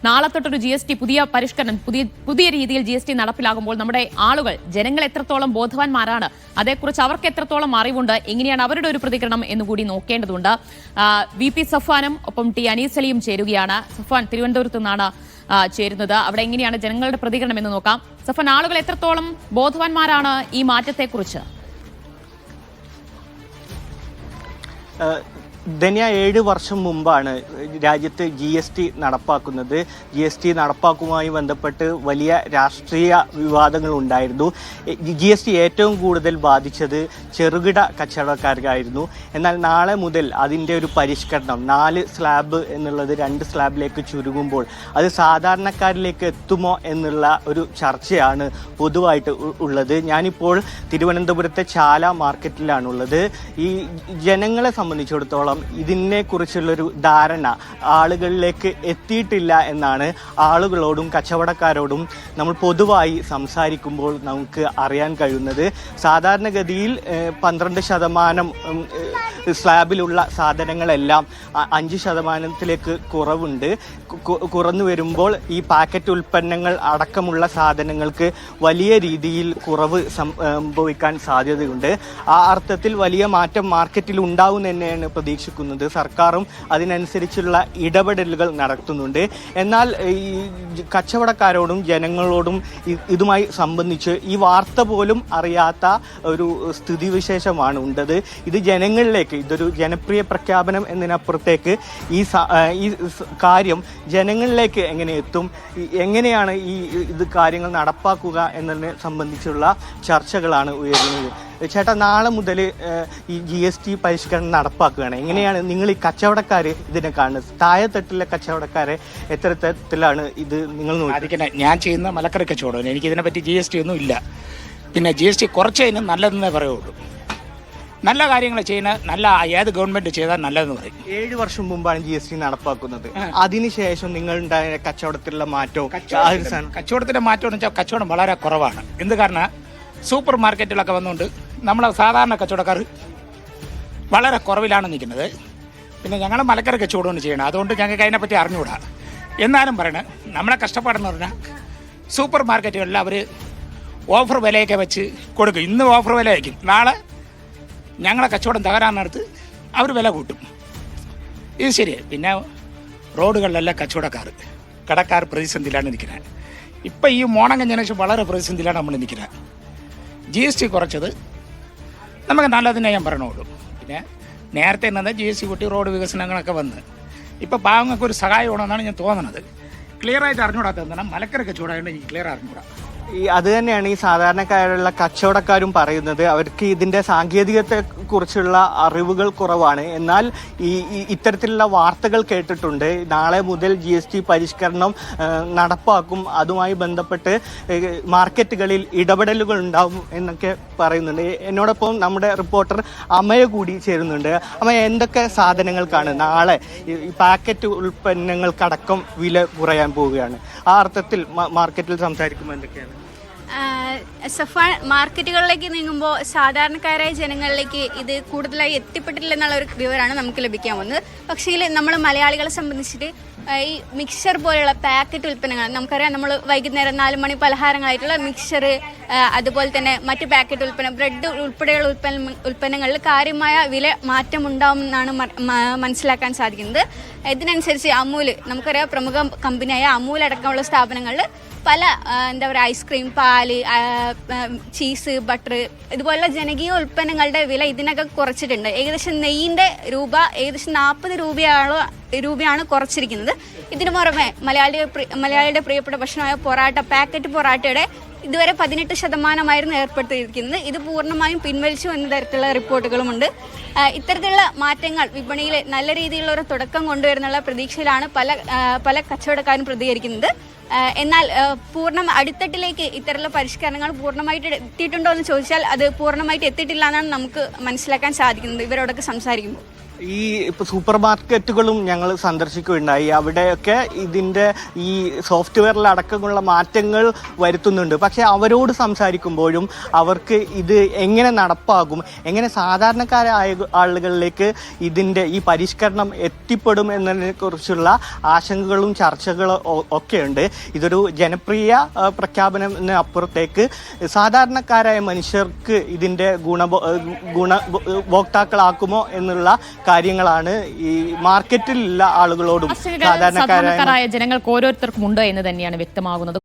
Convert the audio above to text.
നാളെ തൊട്ടൊരു GST പുതിയ പരിഷ്കരണം പുതിയ രീതിയിൽ GST നടപ്പിലാകുമ്പോൾ നമ്മുടെ ആളുകൾ ജനങ്ങൾ എത്രത്തോളം ബോധവാന്മാരാണ്, അതേക്കുറിച്ച് അവർക്ക് എത്രത്തോളം അറിവുണ്ട്, എങ്ങനെയാണ് അവരുടെ ഒരു പ്രതികരണം എന്നുകൂടി നോക്കേണ്ടതുണ്ട്. VP സഫ്വാനും ഒപ്പം T അനീസ് അലിയും ചേരുകയാണ്. സഫ്വാൻ തിരുവനന്തപുരത്ത് നിന്നാണ് ചേരുന്നത്. അവിടെ എങ്ങനെയാണ് ജനങ്ങളുടെ പ്രതികരണം എന്ന് നോക്കാം. സഫ്വാൻ, ആളുകൾ എത്രത്തോളം ബോധവാന്മാരാണ് ഈ മാറ്റത്തെക്കുറിച്ച്? ധന്യ, 7 വർഷം മുമ്പാണ് രാജ്യത്ത് GST നടപ്പാക്കുന്നത്. GST നടപ്പാക്കുമായി ബന്ധപ്പെട്ട് വലിയ രാഷ്ട്രീയ വിവാദങ്ങൾ ഉണ്ടായിരുന്നു. GST ഏറ്റവും കൂടുതൽ ബാധിച്ചത് ചെറുകിട കച്ചവടക്കാർക്കായിരുന്നു. എന്നാൽ നാളെ മുതൽ അതിൻ്റെ ഒരു പരിഷ്കരണം 4 സ്ലാബ് എന്നുള്ളത് 2 സ്ലാബിലേക്ക് ചുരുങ്ങുമ്പോൾ അത് സാധാരണക്കാരിലേക്ക് എത്തുമോ എന്നുള്ള ഒരു ചർച്ചയാണ് പൊതുവായിട്ട് ഉള്ളത്. ഞാനിപ്പോൾ തിരുവനന്തപുരത്തെ ചാല മാർക്കറ്റിലാണുള്ളത്. ഈ ജനങ്ങളെ സംബന്ധിച്ചിടത്തോളം ഇതിനെക്കുറിച്ചുള്ളൊരു ധാരണ ആളുകളിലേക്ക് എത്തിയിട്ടില്ല എന്നാണ് ആളുകളോടും കച്ചവടക്കാരോടും നമ്മൾ പൊതുവായി സംസാരിക്കുമ്പോൾ നമുക്ക് അറിയാൻ കഴിയുന്നത്. സാധാരണഗതിയിൽ 12% സ്ലാബിലുള്ള സാധനങ്ങളെല്ലാം 5% കുറവുണ്ട്. കുറഞ്ഞു വരുമ്പോൾ ഈ പാക്കറ്റ് ഉൽപ്പന്നങ്ങൾ അടക്കമുള്ള സാധനങ്ങൾക്ക് വലിയ രീതിയിൽ കുറവ് സംഭവിക്കാൻ സാധ്യതയുണ്ട്. ആ അർത്ഥത്തിൽ വലിയ മാറ്റം മാർക്കറ്റിൽ ഉണ്ടാവും തന്നെയാണ് പ്രതീക്ഷിക്കുന്നത്. സർക്കാരും അതിനനുസരിച്ചുള്ള ഇടപെടലുകൾ നടത്തുന്നുണ്ട്. എന്നാൽ ഈ കച്ചവടക്കാരോടും ജനങ്ങളോടും ഇതുമായി സംബന്ധിച്ച് ഈ വാർത്ത പോലും അറിയാത്ത ഒരു സ്ഥിതിവിശേഷമാണ് ഉണ്ടത്. ഇത് ജനങ്ങളിലേക്ക്, ഇതൊരു ജനപ്രിയ പ്രഖ്യാപനം എന്നതിനപ്പുറത്തേക്ക് ഈ കാര്യം ജനങ്ങളിലേക്ക് എങ്ങനെ എത്തും, എങ്ങനെയാണ് ഇത് കാര്യങ്ങൾ നടപ്പാക്കുക എന്നതിനെ സംബന്ധിച്ചുള്ള ചർച്ചകളാണ് ഉയരുന്നത്. ചേട്ടാ, നാളെ മുതൽ ഈ GST പരിഷ്കരണം നടപ്പാക്കുകയാണ്. എങ്ങനെയാണ് നിങ്ങൾ ഈ കച്ചവടക്കാർ ഇതിനെ കാണുന്നത്? താഴെത്തട്ടിലെ കച്ചവടക്കാരെ എത്ര തരത്തിലാണ് ഇത് നിങ്ങൾ നോക്കുന്നത്? ഞാൻ ചെയ്യുന്ന മലക്കറി കച്ചവടം, എനിക്ക് ഇതിനെപ്പറ്റി GST ഒന്നും ഇല്ല. പിന്നെ GST കുറച്ചതിന് നല്ലതെന്നേ പറയുള്ളൂ. നല്ല കാര്യങ്ങൾ ചെയ്യുന്ന ഏത് ഗവൺമെന്റ് ചെയ്താൽ നല്ലതെന്ന് പറയും. 7 വർഷം മുമ്പാണ് GST നടപ്പാക്കുന്നത്. അതിനുശേഷം നിങ്ങളുണ്ടായ കച്ചവടത്തിലുള്ള മാറ്റവും കച്ചവടത്തിന്റെ മാറ്റം എന്ന് വെച്ചാൽ കച്ചവടം വളരെ കുറവാണ്. എന്ത് കാരണം, സൂപ്പർ മാർക്കറ്റിലൊക്കെ വന്നുകൊണ്ട് നമ്മളെ സാധാരണ കച്ചവടക്കാർ വളരെ കുറവിലാണ് നിൽക്കുന്നത്. പിന്നെ ഞങ്ങൾ മലക്കറി കച്ചവടമാണ് ചെയ്യണം, അതുകൊണ്ട് ഞങ്ങൾക്ക് അതിനെപ്പറ്റി അറിഞ്ഞുകൂടാ. എന്നാലും പറയണേ, നമ്മളെ കഷ്ടപ്പാടെന്ന് പറഞ്ഞാൽ സൂപ്പർ മാർക്കറ്റുകളിൽ അവർ ഓഫർ വിലയൊക്കെ വെച്ച് കൊടുക്കും. ഇന്ന് ഓഫർ വില വയ്ക്കും, നാളെ ഞങ്ങളെ കച്ചവടം തകരാനടുത്ത് അവർ വില കൂട്ടും. ഇത് ശരിയാണ്. പിന്നെ റോഡുകളിലെല്ലാം കടക്കാർ പ്രതിസന്ധിയിലാണ് നിൽക്കുന്നത്. ഇപ്പം ഈ മോണം കഴിഞ്ഞതിന് ശേഷം വളരെ പ്രതിസന്ധിയിലാണ് നമ്മൾ നിൽക്കുന്നത്. GST കുറച്ചത് നമുക്ക് നല്ലതിനെ ഞാൻ പറയണുള്ളൂ. പിന്നെ നേരത്തെ എന്നത് GST കൂട്ടി റോഡ് വികസനങ്ങളൊക്കെ വന്ന് ഇപ്പോൾ പാവങ്ങൾക്ക് ഒരു സഹായമാണെന്നാണ് ഞാൻ തോന്നുന്നത്. ക്ലിയറായിട്ട് അറിഞ്ഞുകൂടാത്തത് മലക്കറി കച്ചവടമായതുകൊണ്ട് എനിക്ക് ക്ലിയർ അറിഞ്ഞുകൂടാ. അത് തന്നെയാണ് ഈ സാധാരണക്കാരുള്ള കച്ചവടക്കാരും പറയുന്നത്. അവർക്ക് ഇതിൻ്റെ സാങ്കേതികത്തെ കുറിച്ചുള്ള അറിവുകൾ കുറവാണ്. എന്നാൽ ഇത്തരത്തിലുള്ള വാർത്തകൾ കേട്ടിട്ടുണ്ട്. നാളെ മുതൽ GST പരിഷ്കരണം നടപ്പാക്കും, അതുമായി ബന്ധപ്പെട്ട് മാർക്കറ്റുകളിൽ ഇടപെടലുകൾ ഉണ്ടാവും എന്നൊക്കെ പറയുന്നുണ്ട്. എന്നോടൊപ്പം നമ്മുടെ റിപ്പോർട്ടർ അമയ കൂടി ചേരുന്നുണ്ട്. അമയ, എന്തൊക്കെ സാധനങ്ങൾക്കാണ് നാളെ ഈ പാക്കറ്റ് ഉൽപ്പന്നങ്ങൾക്കടക്കം വില കുറയാൻ പോവുകയാണ്? ആ അർത്ഥത്തിൽ മാർക്കറ്റിൽ സംസാരിക്കുമ്പോൾ എന്തൊക്കെയാണ്? സഫാൻ, മാർക്കറ്റുകളിലേക്ക് നീങ്ങുമ്പോൾ സാധാരണക്കാരായ ജനങ്ങളിലേക്ക് ഇത് കൂടുതലായി എത്തിപ്പെട്ടില്ല എന്നുള്ള ഒരു വിവരമാണ് നമുക്ക് ലഭിക്കാൻ പോകുന്നത്. പക്ഷേ നമ്മൾ മലയാളികളെ സംബന്ധിച്ചിട്ട് ഈ മിക്സർ പോലെയുള്ള പാക്കറ്റ് ഉൽപ്പന്നങ്ങൾ നമുക്കറിയാം. നമ്മൾ വൈകുന്നേരം 4 മണി പലഹാരങ്ങളായിട്ടുള്ള മിക്സർ, അതുപോലെ തന്നെ മറ്റ് പാക്കറ്റ് ഉൽപ്പന്നം, ബ്രെഡ് ഉൾപ്പെടെയുള്ള ഉൽപ്പന്നങ്ങളിൽ കാര്യമായ വില മാറ്റം ഉണ്ടാവുമെന്നാണ് മനസ്സിലാക്കാൻ സാധിക്കുന്നത്. ഇതിനനുസരിച്ച് അമൂൽ, നമുക്കറിയാം പ്രമുഖ കമ്പനിയായ അമൂൽ അടക്കമുള്ള സ്ഥാപനങ്ങളിൽ പല ഐസ്ക്രീം, പാല്, ചീസ്, ബട്ടർ ഇതുപോലുള്ള ജനകീയ ഉൽപ്പന്നങ്ങളുടെ വില ഇതിനകം കുറച്ചിട്ടുണ്ട്. ഏകദേശം നെയ്യിൻ്റെ രൂപ ഏകദേശം 40 രൂപയാണ് കുറച്ചിരിക്കുന്നത്. ഇതിനു പുറമെ മലയാളിയുടെ പ്രിയപ്പെട്ട ഭക്ഷണമായ പൊറാട്ട, പാക്കറ്റ് പൊറാട്ടയുടെ ഇതുവരെ 18% ഏർപ്പെടുത്തിയിരിക്കുന്നത്. ഇത് പൂർണ്ണമായും പിൻവലിച്ചു എന്ന തരത്തിലുള്ള റിപ്പോർട്ടുകളുമുണ്ട്. ഇത്തരത്തിലുള്ള മാറ്റങ്ങൾ വിപണിയിൽ നല്ല രീതിയിലുള്ള ഒരു തുടക്കം കൊണ്ടുവരുന്നുള്ള പ്രതീക്ഷയിലാണ് പല കച്ചവടക്കാരും പ്രതികരിക്കുന്നത്. എന്നാൽ അടിത്തട്ടിലേക്ക് ഇത്തരത്തിലുള്ള പരിഷ്കരണങ്ങൾ പൂർണ്ണമായിട്ട് എത്തിയിട്ടുണ്ടോ എന്ന് ചോദിച്ചാൽ അത് പൂർണ്ണമായിട്ട് എത്തിയിട്ടില്ല എന്നാണ് നമുക്ക് മനസ്സിലാക്കാൻ സാധിക്കുന്നത് ഇവരോടൊക്കെ സംസാരിക്കുമ്പോൾ. ഈ ഇപ്പൊ സൂപ്പർ മാർക്കറ്റുകളും ഞങ്ങൾ സന്ദർശിക്കുകയുണ്ടായി. അവിടെയൊക്കെ ഇതിന്റെ ഈ സോഫ്റ്റ്വെയറിൽ അടക്കമുള്ള മാറ്റങ്ങൾ വരുത്തുന്നുണ്ട്. പക്ഷെ അവരോട് സംസാരിക്കുമ്പോഴും അവർക്ക് ഇത് എങ്ങനെ നടപ്പാകും, എങ്ങനെ സാധാരണക്കാരായ ആളുകളിലേക്ക് ഇതിന്റെ ഈ പരിഷ്കരണം എത്തിപ്പെടും എന്നതിനെ കുറിച്ചുള്ള ആശങ്കകളും ചർച്ചകളും ഒക്കെയുണ്ട്. ഇതൊരു ജനപ്രിയ പ്രഖ്യാപനത്തിന് അപ്പുറത്തേക്ക് സാധാരണക്കാരായ മനുഷ്യർക്ക് ഇതിന്റെ ഗുണഭോക്താക്കളാക്കുമോ എന്നുള്ള കാര്യങ്ങളാണ് ഈ മാർക്കറ്റിലുള്ള ആളുകളോടും സാധാരണക്കാരായ ജനങ്ങൾക്ക് ഓരോരുത്തർക്കും ഉണ്ട് എന്ന് തന്നെയാണ് വ്യക്തമാകുന്നത്.